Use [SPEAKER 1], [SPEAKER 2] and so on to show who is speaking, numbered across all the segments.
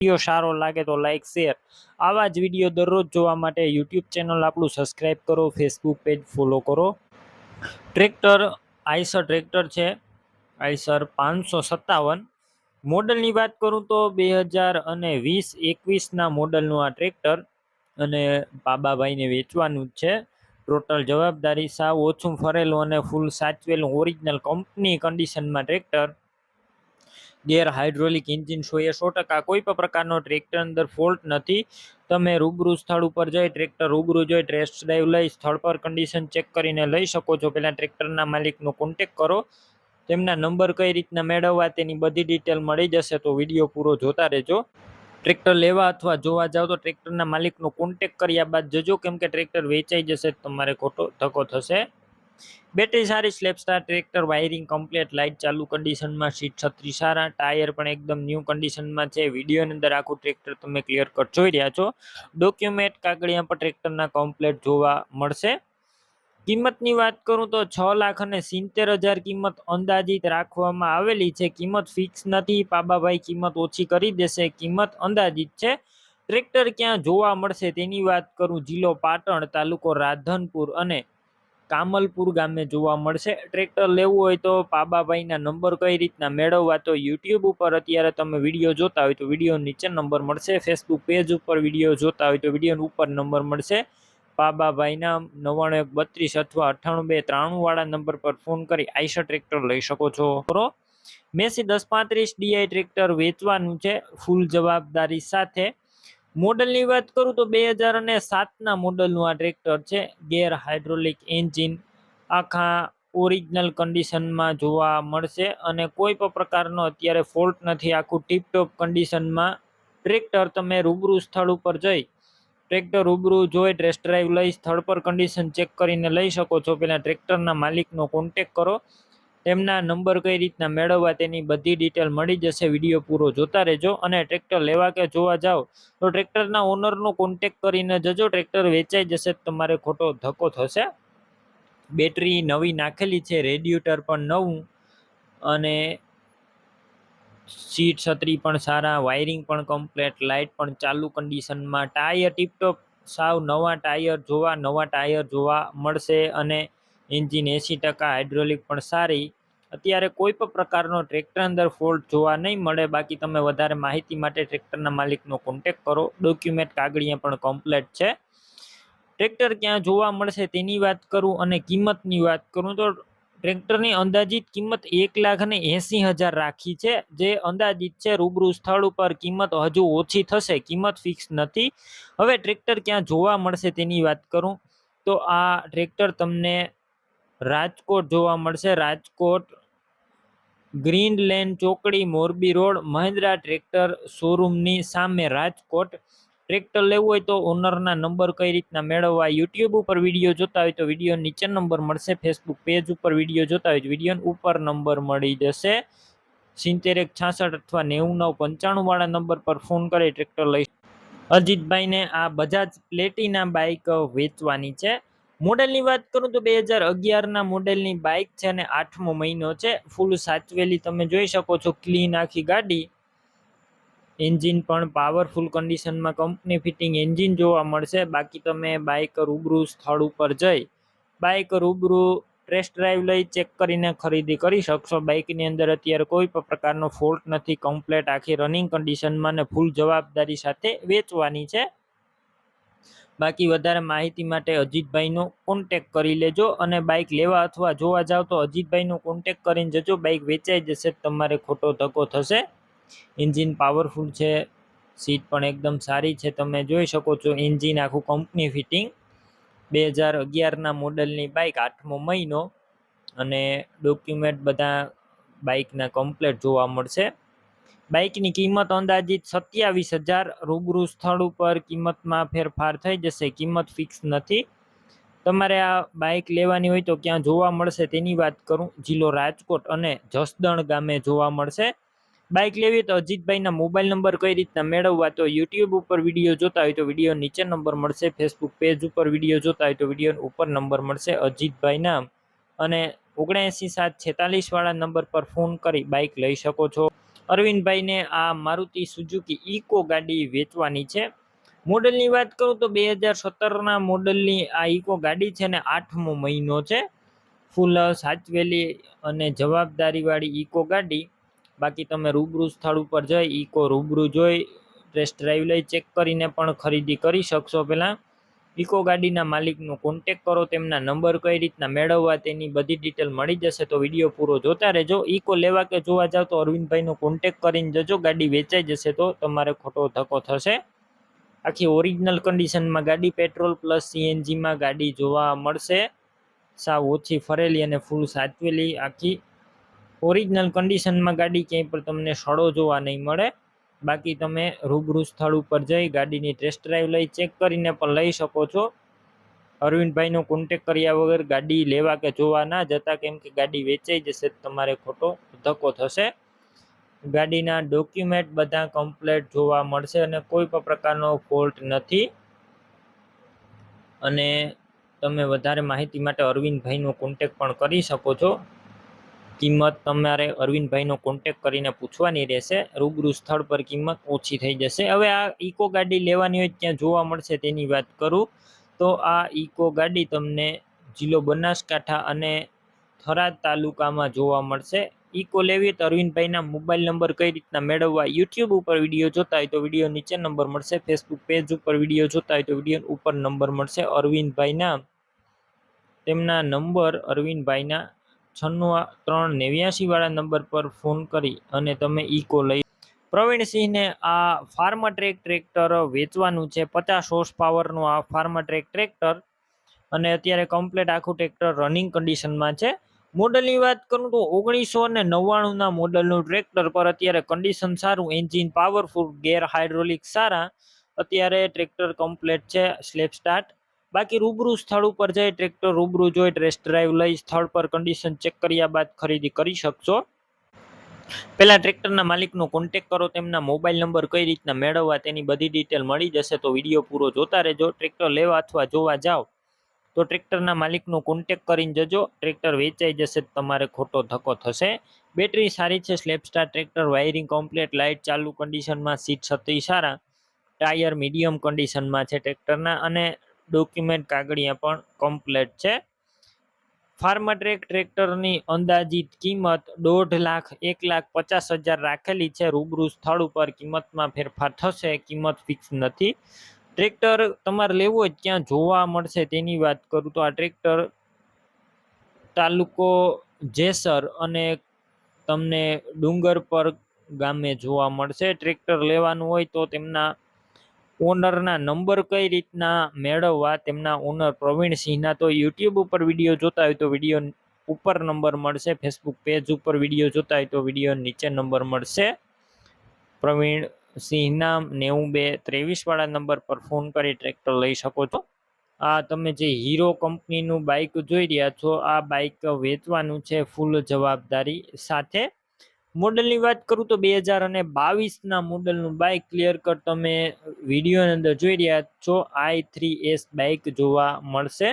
[SPEAKER 1] Video સારો લાગે તો લાઈક શેર આવા જ વિડીયો દરરોજ જોવા માટે યુટ્યુબ ચેનલ આપણું સબસ્ક્રાઈબ કરો, ફેસબુક પેજ ફોલો કરો। ટ્રેક્ટર આઈસર ટ્રેક્ટર છે, આઈસર 557 મોડલની વાત કરું તો 2020-21 મોડલનું આ ટ્રેક્ટર અને બાબાભાઈને વેચવાનું જ છે। ટોટલ જવાબદારી સાવ ઓછું ફરેલું અને ફૂલ સાચવેલું ઓરિજિનલ કંપની કન્ડિશનમાં ટ્રેક્ટર। ગેર હાઇડ્રોલિક એન્જિન 100% કોઈ પણ પ્રકારનો ટ્રેક્ટર અંદર ફોલ્ટ નથી। તમે રૂબરૂ સ્થળ ઉપર જઈ ટ્રેક્ટર રૂબરૂ જોઈ ટેસ્ટ ડ્રાઈવ લઈ સ્થળ પર કન્ડિશન ચેક કરીને લઈ શકો છો। પહેલાં ટ્રેક્ટરના માલિકનો કોન્ટેક કરો, તેમના નંબર કઈ રીતના મેળવવા તેની બધી ડિટેલ મળી જશે, તો વિડીયો પૂરો જોતા રહેજો। ટ્રેક્ટર લેવા અથવા જોવા જાવ તો ટ્રેક્ટરના માલિકનો કોન્ટેક કર્યા બાદ જજો, કેમ કે ટ્રેક્ટર વેચાઈ જશે તમારે ખોટો ધક્કો થશે। બેટરી સારી, slap star tractor, wiring complete, light ચાલુ કન્ડિશનમાં, સીટ છત્રી સારા, ટાયર પણ એકદમ ન્યૂ કન્ડિશનમાં છે। વિડીયોની અંદર આખું ટ્રેક્ટર તમે ક્લિયર કટ જોઈ રહ્યા છો। ડોક્યુમેન્ટ કાગળિયા પણ ટ્રેક્ટરના કમ્પ્લીટ જોવા મળશે। કિંમતની વાત કરું તો 6,70,000 કિંમત અંદાજિત રાખવામાં આવેલી છે। કિંમત ફિક્સ નથી, પાબાભાઈ કિંમત ઓછી કરી દેશે, કિંમત અંદાજિત છે। ટ્રેક્ટર ક્યાં જોવા મળશે તેની વાત કરું, જિલ્લો પાટણ, તાલુકો રાધનપુર અને કામલપુર ગામે જોવા મળશે। ટ્રેક્ટર લેવું હોય તો પાબાભાઈના નંબર કઈ રીતના મેળવવા, તો યુટ્યુબ ઉપર અત્યારે તમે વિડીયો જોતા હોય તો વિડીયો નીચે નંબર મળશે, ફેસબુક પેજ ઉપર વિડીયો જોતા હોય તો વિડીયો ઉપર નંબર મળશે। પાબાભાઈના 9132 અથવા 9823 વાળા નંબર પર ફોન કરી આઈસર ટ્રેક્ટર લઈ શકો છો। મેસી 1035 ડીઆઈ ટ્રેક્ટર વેચવાનું છે ફૂલ જવાબદારી સાથે। મોડલની વાત કરું તો 2007 મોડલનું આ ટ્રેક્ટર છે। ગેર હાઇડ્રોલિક એન્જિન આખા ઓરિજિનલ કન્ડિશનમાં જોવા મળશે અને કોઈ પણ પ્રકારનો અત્યારે ફોલ્ટ નથી, આખું ટીપટોપ કન્ડિશનમાં ટ્રેક્ટર। તમે રૂબરૂ સ્થળ ઉપર જઈ ટ્રેક્ટર રૂબરૂ જોઈ ટેસ્ટ ડ્રાઈવ લઈ સ્થળ પર કન્ડિશન ચેક કરીને લઈ શકો છો। પહેલાં ટ્રેક્ટરના માલિકનો કોન્ટેક કરો, તેમના નંબર કઈ રીતના મેળવવા તેની બધી ડિટેલ મળી જશે, વિડીયો પૂરો જોતા રહેજો। અને ટ્રેક્ટર લેવા કે જોવા જાઓ તો ટ્રેક્ટરના ઓનરનો કોન્ટેક કરીને જજો, ટ્રેક્ટર વેચાઈ જશે તમારે ખોટો ધક્કો થશે। બેટરી નવી નાખેલી છે, રેડિએટર પણ નવું અને સીટ છત્રી પણ સારા, વાયરિંગ પણ કમ્પ્લીટ, લાઇટ પણ ચાલુ કન્ડિશનમાં, ટાયર ટીપટોપ સાવ નવા ટાયર જોવા મળશે અને એન્જિન 80%, હાઇડ્રોલિક પણ સારી। અત્યારે કોઈ પણ પ્રકારનો ટ્રેક્ટર અંદર ફોલ્ટ જોવા નહીં મળે। બાકી તમે વધારે માહિતી માટે ટ્રેક્ટરના માલિકનો કોન્ટેક કરો, ડોક્યુમેન્ટ કાગળિયા પણ કમ્પ્લીટ છે। ટ્રેક્ટર ક્યાં જોવા મળશે તેની વાત કરું અને કિંમતની વાત કરું તો ટ્રેક્ટરની અંદાજિત કિંમત 1,80,000 રાખી છે, જે અંદાજિત છે। રૂબરૂ સ્થળ ઉપર કિંમત હજુ ઓછી થશે, કિંમત ફિક્સ નથી। હવે ટ્રેક્ટર ક્યાં જોવા મળશે તેની વાત કરું તો આ ટ્રેક્ટર તમને રાજકોટ જોવા મળશે। રાજકોટ ગ્રીન લેન ચોકડી, મોરબી રોડ, મહિન્દ્રા ટ્રેક્ટર શોરૂમની સામે રાજકોટ। ટ્રેક્ટર લેવું હોય તો ઓનરના નંબર કઈ રીતના મેળવવા, યુટ્યુબ ઉપર વિડીયો જોતા હોય તો વિડીયો નીચે નંબર મળશે, ફેસબુક પેજ ઉપર વિડીયો જોતા હોય તો વિડીયો ઉપર નંબર મળી જશે। 7166 અથવા 9995 વાળા નંબર પર ફોન કરી ટ્રેક્ટર લઈ। અજીતભાઈને આ બજાજ પ્લેટિના બાઇક વેચવાની છે। મોડેલની વાત કરું તો 2011 મોડેલની બાઇક છે અને 8મો મહિનો છે, ફૂલ સાચવેલી તમે જોઈ શકો છો, ક્લીન આખી ગાડી। એન્જિન પણ પાવરફુલ કન્ડિશનમાં કંપની ફિટિંગ એન્જિન જોવા મળશે। બાકી તમે બાઇક રૂબરૂ સ્થળ ઉપર જઈ બાઇક રૂબરૂ ટેસ્ટ ડ્રાઈવ લઈ ચેક કરીને ખરીદી કરી શકશો। બાઇકની અંદર અત્યારે કોઈ પણ પ્રકારનો ફોલ્ટ નથી, કમ્પ્લેટ આખી રનિંગ કન્ડિશનમાં અને ફૂલ જવાબદારી સાથે વેચવાની છે। બાકી વધારે માહિતી માટે અજીતભાઈનો કોન્ટેક કરી લેજો અને બાઇક લેવા અથવા જોવા જાવ તો અજીતભાઈનો કોન્ટેક કરીને જજો, બાઇક વેચાઈ જશે તમારે ખોટો ધક્કો થશે। એન્જિન પાવરફુલ છે, સીટ પણ એકદમ સારી છે, તમે જોઈ શકો છો, એન્જિન આખું કંપની ફિટિંગ। 2011 મોડલની બાઇક, 8મો મહિનો અને ડોક્યુમેન્ટ બધા બાઇકના કમ્પ્લેટ જોવા મળશે। બાઇકની કિંમત અંદાજિત 27,000, રૂબરૂ સ્થળ ઉપર કિંમતમાં ફેરફાર થઈ જશે, કિંમત ફિક્સ નથી। તમારે આ બાઇક લેવાની હોય તો ક્યાં જોવા મળશે તેની વાત કરું, જિલ્લો રાજકોટ અને જસદણ ગામે જોવા મળશે। બાઇક લેવી તો અજીતભાઈના મોબાઈલ નંબર કઈ રીતના મેળવવા, તો યુટ્યુબ ઉપર વિડીયો જોતા હોય તો વિડીયો નીચે નંબર મળશે, ફેસબુક પેજ ઉપર વિડીયો જોતા હોય તો વિડીયો ઉપર નંબર મળશે અજીતભાઈના અને 79,746 વાળા નંબર પર ફોન કરી બાઇક લઈ શકો છો। અરવિંદભાઈને આ મારુતિ સુઝુકી ઇકો ગાડી વેચવાની છે। મોડલની વાત કરું તો 2017ના મોડલની આ ઇકો ગાડી છે ને 8મો મહિનો છે। ફૂલ સાચવેલી અને જવાબદારીવાળી ઇકો ગાડી। બાકી તમે રૂબરૂ સ્થળ ઉપર જઈ ઇકો રૂબરૂ જોઈ ટેસ્ટ ડ્રાઈવ લઈ ચેક કરીને પણ ખરીદી કરી શકશો। પહેલાં ઇકો ગાડીના માલિકનો કોન્ટેક કરો, તેમના નંબર કઈ રીતના મેળવવા તેની બધી ડિટેલ મળી જશે, તો વિડીયો પૂરો જોતા રહેજો। ઇકો લેવા કે જોવા જાવ તો અરવિંદભાઈનો કોન્ટેક કરીને જજો, ગાડી વેચાઈ જશે તો તમારે ખોટો ધક્કો થશે। આખી ઓરિજિનલ કન્ડિશનમાં ગાડી પેટ્રોલ પ્લસ સીએનજીમાં ગાડી જોવા મળશે। સાવ ઓછી ફરેલી અને ફૂલ સાચવેલી આખી ઓરિજિનલ કન્ડિશનમાં ગાડી, ક્યાંય પણ તમને સડો જોવા નહીં મળે। બાકી તમે રૂબરૂ સ્થળ ઉપર જઈ ગાડીની ટેસ્ટ ડ્રાઈવ લઈ ચેક કરીને પણ લઈ શકો છો। અરવિંદભાઈનો કોન્ટેક કર્યા વગર ગાડી લેવા કે જોવા ના જતા, કેમ કે ગાડી વેચાઈ જશે તમારે ખોટો ધક્કો થશે। ગાડીના ડોક્યુમેન્ટ બધા કમ્પ્લીટ જોવા મળશે અને કોઈ પણ પ્રકારનો ફોલ્ટ નથી। અને તમે વધારે માહિતી માટે અરવિંદભાઈનો કોન્ટેક પણ કરી શકો છો। કિંમત તમારે અરવિંદભાઈનો કોન્ટેક કરીને પૂછવાની રહેશે, રૂબરૂ સ્થળ પર કિંમત ઓછી થઈ જશે। હવે આ ઇકો ગાડી લેવાની હોય ત્યાં જોવા મળશે તેની વાત કરું તો આ ઇકો ગાડી તમને જિલ્લો બનાસકાંઠા અને થરાદ તાલુકામાં જોવા મળશે। ઇકો લેવી તો અરવિંદભાઈના મોબાઈલ નંબર કઈ રીતના મેળવવા, યુટ્યુબ ઉપર વિડીયો જોતા હોય તો વિડીયો નીચે નંબર મળશે, ફેસબુક પેજ ઉપર વિડીયો જોતા હોય તો વિડીયો ઉપર નંબર મળશે અરવિંદભાઈના। તેમના નંબર અરવિંદભાઈના 96 3 89 વાળા નંબર પર ફોન કરી અને તમે ઇકો લઈ। પ્રવીણસિંહને આ ફાર્મા ટ્રેક ટ્રેક્ટર વેચવાનું છે। 50 હોર્સ પાવરનું આ ફાર્મા ટ્રેક ટ્રેક્ટર અને અત્યારે કમ્પ્લીટ આખું ટ્રેક્ટર રનિંગ કન્ડિશનમાં છે। મોડલની વાત કરું તો 1999ના મોડલનું ટ્રેક્ટર પર અત્યારે કન્ડિશન સારું, એન્જિન પાવરફુલ, ગેર હાઇડ્રોલિક સારા, અત્યારે ટ્રેક્ટર કમ્પ્લીટ છે, સ્લેપ સ્ટાર્ટ। બાકી રૂબરૂ સ્થળ ઉપર જઈ ટ્રેક્ટર રૂબરૂ જોઈ ટેસ્ટ ડ્રાઈવ લઈ સ્થળ પર કન્ડિશન ચેક કર્યા બાદ ખરીદી કરી શકશો। પહેલા ટ્રેક્ટરના માલિકનો કોન્ટેક કરો, તેમના મોબાઈલ નંબર કઈ રીતના મેળવવા તેની બધી ડિટેલ મળી જશે, તો વિડીયો પૂરો જોતા રહેજો। ટ્રેક્ટર લેવા અથવા જોવા જાઓ તો ટ્રેક્ટરના માલિકનો કોન્ટેક કરીને જજો, ટ્રેક્ટર વેચાઈ જશે તમારે ખોટો ધક્કો થશે। બેટરી સારી છે, slap star tractor, wiring complete, light ચાલુ કન્ડિશનમાં, સીટ છત્રી સારા, ટાયર મીડિયમ કન્ડિશનમાં છે ટ્રેક્ટરના અને ડોક્યુમેન્ટ કાગળિયા પણ કમ્પ્લીટ છે। ફાર્મા ટ્રેક ટ્રેક્ટરની અંદાજિત કિંમત 1.5 લાખ 1,50,000 રાખેલી છે। રૂબરૂ સ્થળ ઉપર કિંમતમાં ફેરફાર થશે, કિંમત ફિક્સ નથી। ટ્રેક્ટર તમારે લેવું હોય ત્યાં જોવા મળશે તેની વાત કરું તો આ ટ્રેક્ટર તાલુકો જેસર અને તમને ડુંગરપર ગામે જોવા મળશે। ટ્રેક્ટર લેવાનું હોય તો તેમના ઓનરના નંબર કઈ રીતના મેળવવા, તેમના ઓનર પ્રવીણસિંહના તો યુટ્યુબ ઉપર વિડીયો જોતા હોય તો વિડીયો ઉપર નંબર મળશે, ફેસબુક પેજ ઉપર વિડીયો જોતા હોય તો વિડીયો નીચે નંબર મળશે। પ્રવીણસિંહના 92 23 વાળા નંબર પર ફોન કરી ટ્રેક્ટર લઈ શકો છો। આ તમે જે હીરો કંપનીનું બાઇક જોઈ રહ્યા છો, આ બાઇક વેચવાનું છે ફૂલ જવાબદારી સાથે। મોડલની વાત કરું તો 2022ના મોડલનું બાઇક ક્લિયર કટ તમે વિડીયોની અંદર જોઈ રહ્યા છો, i3s બાઇક જોવા મળશે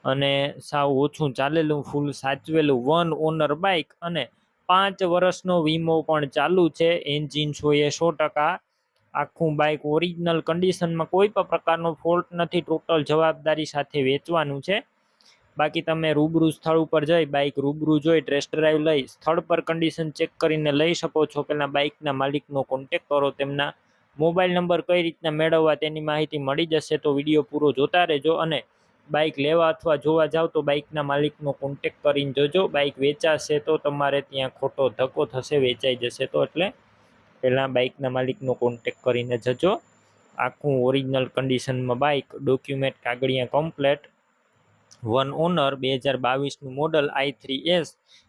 [SPEAKER 1] અને સાવ ઓછું ચાલેલું, ફૂલ સાચવેલું, 1 ઓનર બાઇક અને 5 વર્ષનો વીમો પણ ચાલુ છે। એન્જિન 100% આખું બાઇક ઓરિજિનલ કન્ડિશનમાં, કોઈ પણ પ્રકારનો ફોલ્ટ નથી, ટોટલ જવાબદારી સાથે વેચવાનું છે। બાકી તમે રૂબરૂ સ્થળ ઉપર જઈ બાઇક રૂબરૂ જોઈ ટેસ્ટ ડ્રાઈવ લઈ સ્થળ પર કન્ડિશન ચેક કરીને લઈ શકો છો। પહેલાં બાઇકના માલિકનો કોન્ટેક કરો, તેમના મોબાઈલ નંબર કઈ રીતના મેળવવા તેની માહિતી મળી જશે, તો વિડીયો પૂરો જોતા રહેજો। અને બાઇક લેવા અથવા જોવા જાવ તો બાઇકના માલિકનો કોન્ટેક કરીને જજો। બાઇક વેચાશે તો તમારે ત્યાં ખોટો ધક્કો થશે, વેચાઈ જશે તો, એટલે પહેલાં બાઇકના માલિકનો કોન્ટેક કરીને જજો। આખું ઓરિજિનલ કન્ડિશનમાં બાઇક, ડોક્યુમેન્ટ કાગળિયા કમ્પ્લેટ, 1 ઓનર, 2022નું મોડલ, i3s,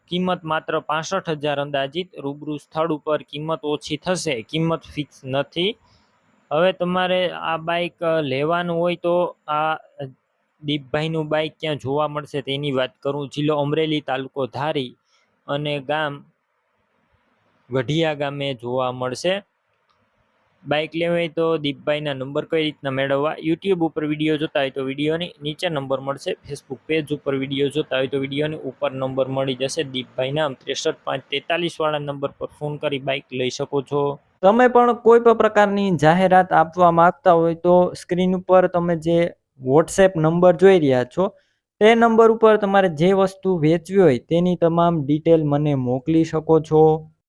[SPEAKER 1] કિંમત માત્ર 65,000 અંદાજિત। રૂબરૂ સ્થળ ઉપર કિંમત ઓછી થશે, કિંમત ફિક્સ નથી। હવે તમારે આ બાઇક લેવાનું હોય તો આ દીપભાઈનું બાઇક ક્યાં જોવા મળશે તેની વાત કરું, જિલ્લો અમરેલી, તાલુકો ધારી અને ગામ ગઢિયા ગામે જોવા મળશે। બાઇક લેવી હોય તો દીપભાઈના નંબર કઈ રીતના મેળવવા? યુટ્યુબ ઉપર વિડીયો જોતા હોય તો વિડીયોની નીચે નંબર મળશે. ફેસબુક પેજ ઉપર વિડીયો જોતા હોય તો વિડીયોની ઉપર નંબર મળી જશે. દીપભાઈના 63 543 વાળા નંબર પર ફોન કરી બાઇક લઈ શકો છો. તમે પણ કોઈ પણ પ્રકારની જાહેરાત આપવા માંગતા હોય તો સ્ક્રીન ઉપર તમે જે વોટ્સએપ નંબર જોઈ રહ્યા છો તે નંબર ઉપર તમારે જે વસ્તુ વેચવી હોય તેની તમામ ડિટેલ મને મોકલી શકો છો.